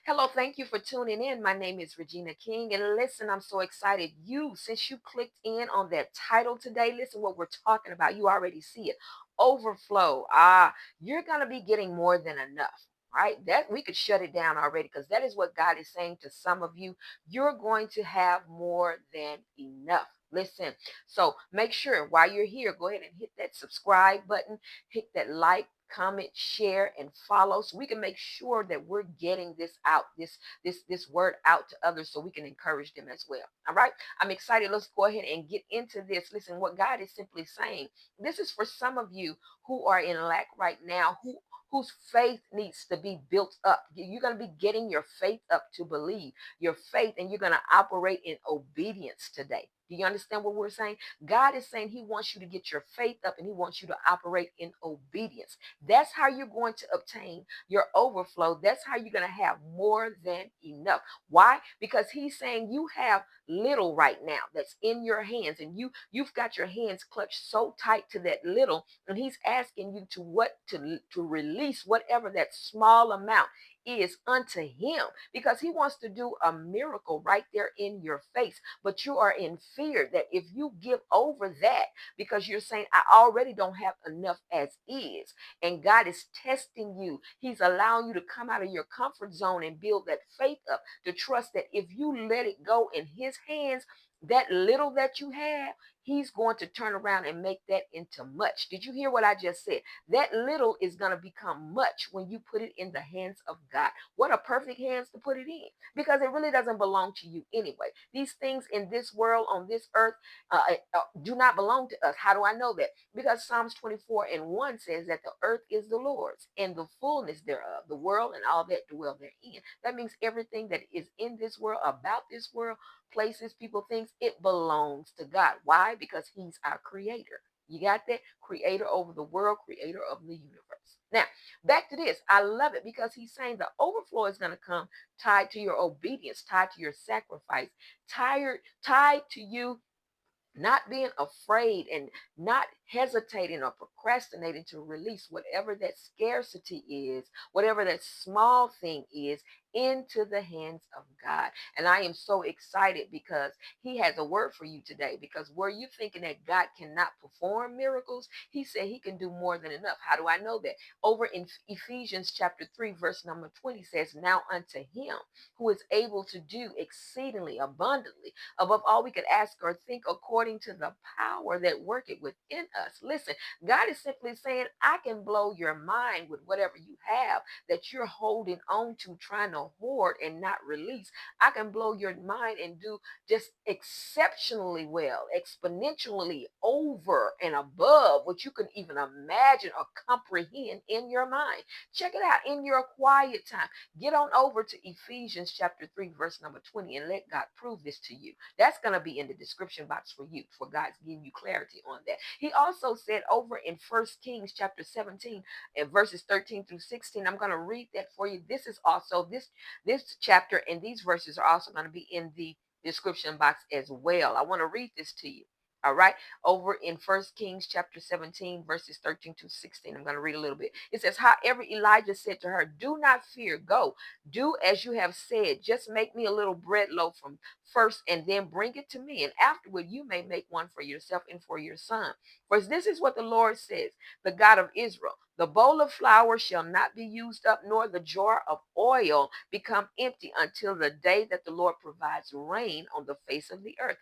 Hello, thank you for tuning in. My name is Regina King, and listen, I'm so excited. Since you clicked in on that title today, listen what we're talking about. You already see it. Overflow. You're gonna be getting more than enough. Right? That we could shut it down already because that is what God is saying to some of you. You're going to have more than enough. Listen, so make sure while you're here, go ahead and hit that subscribe button, hit that like, comment, share, and follow so we can make sure that we're getting this out, this word out to others so we can encourage them as well. All right. I'm excited. Let's go ahead and get into this. Listen, what God is simply saying. This is for some of you who are in lack right now, whose faith needs to be built up. You're going to be getting your faith up to believe your faith, and you're going to operate in obedience today. Do you understand what we're saying? God is saying he wants you to get your faith up and he wants you to operate in obedience. That's how you're going to obtain your overflow. That's how you're going to have more than enough. Why? Because he's saying you have little right now that's in your hands, and you've got your hands clutched so tight to that little, and he's asking you to release whatever that small amount is unto him, because he wants to do a miracle right there in your face. But you are in fear that if you give over that, because you're saying I already don't have enough as is, and God is testing you. He's allowing you to come out of your comfort zone and build that faith up, to trust that if you let it go in his hands, that little that you have, he's going to turn around and make that into much. Did you hear what I just said? That little is going to become much when you put it in the hands of God. What a perfect hands to put it in, because it really doesn't belong to you anyway. These things in this world, on this earth, do not belong to us. How do I know that? Because Psalms 24:1 says that the earth is the Lord's and the fullness thereof, the world and all that dwell therein. That means everything that is in this world, about this world, places, people, things, it belongs to God. Why? Because he's our creator. You got that? Creator over the world, creator of the universe. Now, back to this. I love it because he's saying the overflow is going to come tied to your obedience, tied to your sacrifice, tied to you not being afraid and not hesitating or procrastinating to release whatever that scarcity is, whatever that small thing is, into the hands of God. And I am so excited because he has a word for you today. Because were you thinking that God cannot perform miracles, he said he can do more than enough. How do I know that? Over in Ephesians chapter 3 verse number 20 says, now unto him who is able to do exceedingly abundantly above all we could ask or think, according to the power that worketh within us. Listen, God is simply saying, I can blow your mind with whatever you have that you're holding on to, trying to hoard and not release. I can blow your mind and do just exceptionally well, exponentially over and above what you can even imagine or comprehend in your mind. Check it out in your quiet time. Get on over to Ephesians chapter 3, verse number 20, and let God prove this to you. That's going to be in the description box for you, for God's giving you clarity on that. He also said over in First Kings chapter 17 and verses 13 through 16. I'm going to read that for you. This is also this chapter, and these verses are also going to be in the description box as well. I want to read this to you. All right, over in First Kings chapter 17, verses 13 to 16. I'm going to read a little bit. It says, however, Elijah said to her, do not fear, go, do as you have said. Just make me a little bread loaf from first, and then bring it to me. And afterward, you may make one for yourself and for your son. For this is what the Lord says, the God of Israel. The bowl of flour shall not be used up, nor the jar of oil become empty until the day that the Lord provides rain on the face of the earth.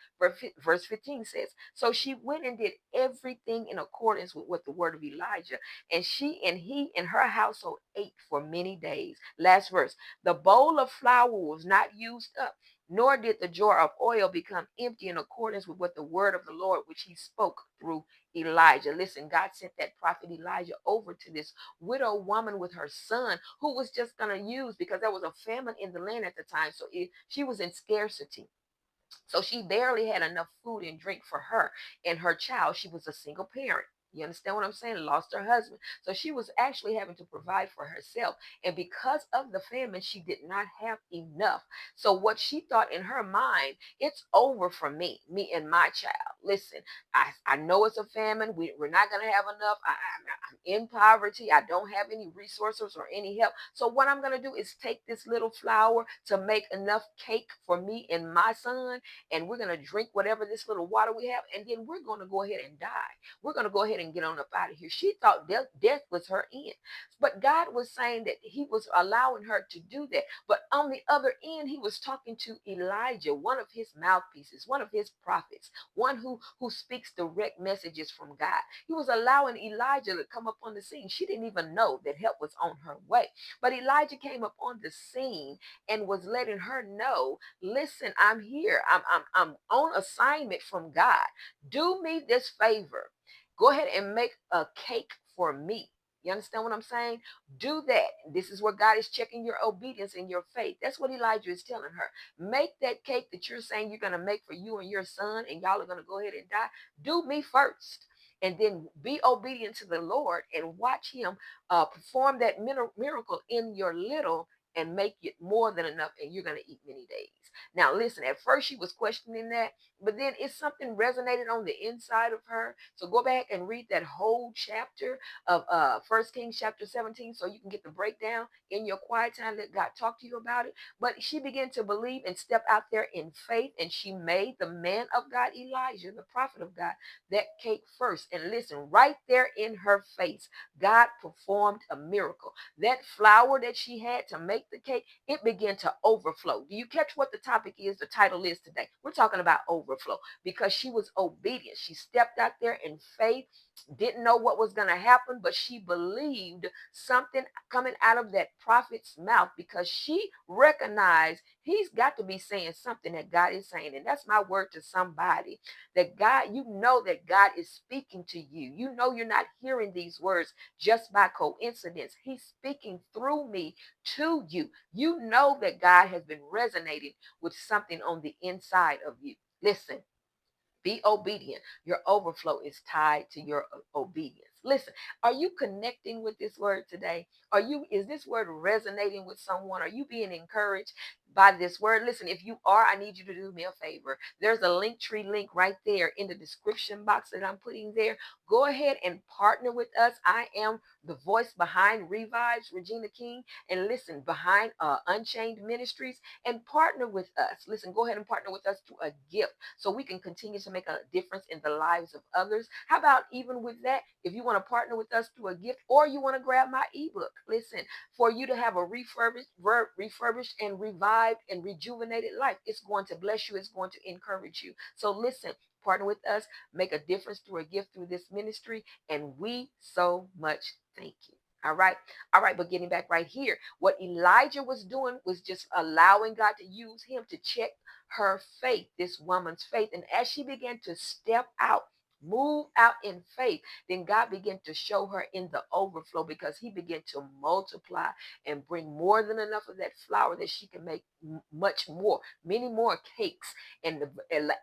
Verse 15 says, so she went and did everything in accordance with what the word of Elijah, and he and her household ate for many days. Last verse, the bowl of flour was not used up, nor did the jar of oil become empty, in accordance with what the word of the Lord, which he spoke through Elijah. Listen, God sent that prophet Elijah over to this widow woman with her son, who was just going to use, because there was a famine in the land at the time. So she was in scarcity. So she barely had enough food and drink for her and her child. She was a single parent. You understand what I'm saying? Lost her husband. So she was actually having to provide for herself. And because of the famine, she did not have enough. So what she thought in her mind, it's over for me and my child. Listen, I know it's a famine. We're not going to have enough. I'm in poverty. I don't have any resources or any help. So what I'm going to do is take this little flour to make enough cake for me and my son, and we're going to drink whatever this little water we have, and then we're going to go ahead and die. We're going to go ahead and get on up out of here. She thought death was her end. But God was saying that he was allowing her to do that. But on the other end, he was talking to Elijah, one of his mouthpieces, one of his prophets, one who speaks direct messages from God. He was allowing Elijah to come up on the scene. She didn't even know that help was on her way. But Elijah came up on the scene and was letting her know, listen, I'm here. I'm on assignment from God. Do me this favor. Go ahead and make a cake for me. You understand what I'm saying? Do that. This is where God is checking your obedience and your faith. That's what Elijah is telling her. Make that cake that you're saying you're going to make for you and your son, and y'all are going to go ahead and die. Do me first. And then be obedient to the Lord and watch him perform that miracle in your little and make it more than enough, and you're going to eat many days. Now, listen, at first she was questioning that, but then it's something resonated on the inside of her. So go back and read that whole chapter of First Kings chapter 17 so you can get the breakdown in your quiet time. Let God talk to you about it. But she began to believe and step out there in faith, and she made the man of God, Elijah, the prophet of God, that cake first. And listen, right there in her face, God performed a miracle. That flour that she had to make the cake, it began to overflow. Do you catch what the topic is? The title is today. We're talking about overflow because she was obedient. She stepped out there in faith, didn't know what was going to happen, but she believed something coming out of that prophet's mouth because she recognized he's got to be saying something that God is saying. And that's my word to somebody, that God, you know that God is speaking to you. You know you're not hearing these words just by coincidence. He's speaking through me to you. You know that God has been resonating with something on the inside of you. Listen, be obedient. Your overflow is tied to your obedience. Listen, are you connecting with this word today? Is this word resonating with someone? Are you being encouraged by this word? Listen, if you are, I need you to do me a favor. There's a link tree link right there in the description box that I'm putting there. Go ahead and partner with us. I am the voice behind Revives, Regina King, and listen, behind Unchained Ministries, and partner with us. Listen, go ahead and partner with us through a gift so we can continue to make a difference in the lives of others. How about even with that, if you want to partner with us through a gift or you want to grab my ebook, listen, for you to have a refurbished and revived and rejuvenated life, it's going to bless you. It's going to encourage you. So listen, partner with us, make a difference through a gift through this ministry, and we so much thank you. All right. All right. But getting back right here, what Elijah was doing was just allowing God to use him to check her faith, this woman's faith. And as she began to step out, move out in faith, then God began to show her in the overflow because he began to multiply and bring more than enough of that flour that she can make much more, many more cakes. And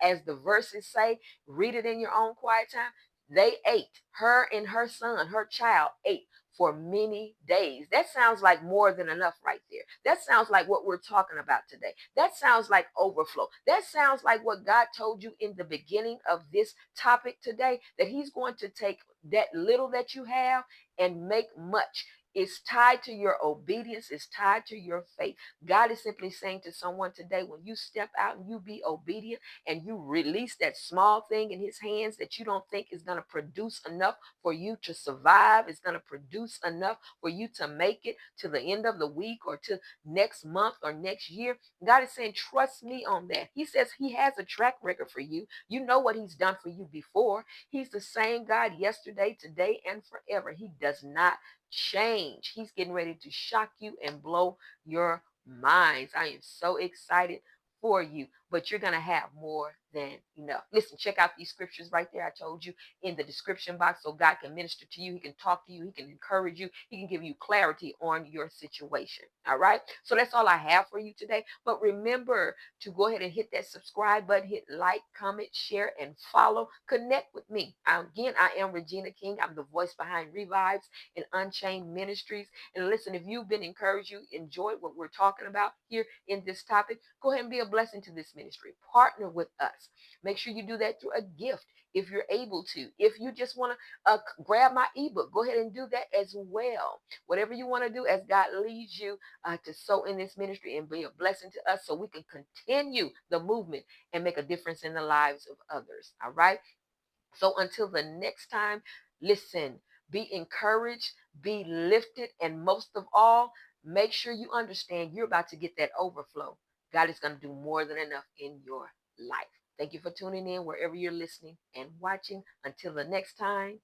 as the verses say, read it in your own quiet time. They ate, her and her son, her child ate for many days. That sounds like more than enough right there. That sounds like what we're talking about today. That sounds like overflow. That sounds like what God told you in the beginning of this topic today, that he's going to take that little that you have and make much. It's tied to your obedience. It's tied to your faith. God is simply saying to someone today, when you step out and you be obedient and you release that small thing in his hands that you don't think is going to produce enough for you to survive, it's going to produce enough for you to make it to the end of the week or to next month or next year. God is saying, trust me on that. He says he has a track record for you. You know what he's done for you before. He's the same God yesterday, today, and forever. He does not change. He's getting ready to shock you and blow your minds. I am so excited for you, but you're going to have more than enough. Listen, check out these scriptures right there. I told you in the description box so God can minister to you. He can talk to you. He can encourage you. He can give you clarity on your situation. All right. So that's all I have for you today. But remember to go ahead and hit that subscribe button, hit like, comment, share, and follow. Connect with me. Again, I am Regina King. I'm the voice behind Revives and Unchained Ministries. And listen, if you've been encouraged, you enjoyed what we're talking about here in this topic, go ahead and be a blessing to this ministry. Partner with us. Make sure you do that through a gift if you're able to. If you just want to grab my ebook, go ahead and do that as well. Whatever you want to do as God leads you to sow in this ministry and be a blessing to us so we can continue the movement and make a difference in the lives of others. All right. So until the next time, listen, be encouraged, be lifted, and most of all, make sure you understand you're about to get that overflow. God is going to do more than enough in your life. Thank you for tuning in wherever you're listening and watching. Until the next time.